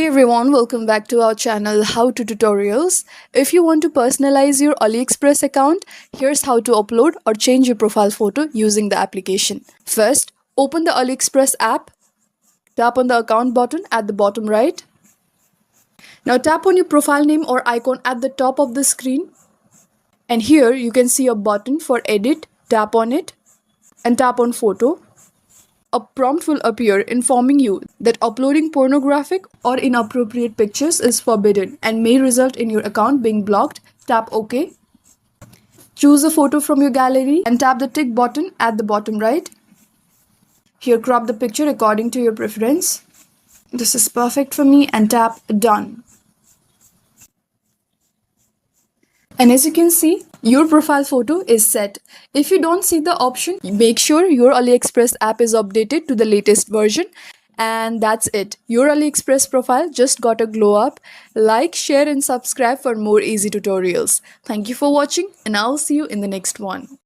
Hey everyone, welcome back to our channel How to Tutorials. If you want to personalize your AliExpress account, here's how to upload or change your profile photo using the application. First, open the AliExpress app, tap on the account button at the bottom right. Now tap on your profile name or icon at the top of the screen. And here you can see a button for edit, tap on it and tap on photo. A prompt will appear informing you that uploading pornographic or inappropriate pictures is forbidden and may result in your account being blocked. Tap OK. Choose a photo from your gallery and tap the tick button at the bottom right. Here, crop the picture according to your preference. This is perfect for me and tap Done. And as you can see, your profile photo is set. If you don't see the option, make sure your AliExpress app is updated to the latest version. And that's it. Your AliExpress profile just got a glow up. Like, share and subscribe for more easy tutorials. Thank you for watching and I'll see you in the next one.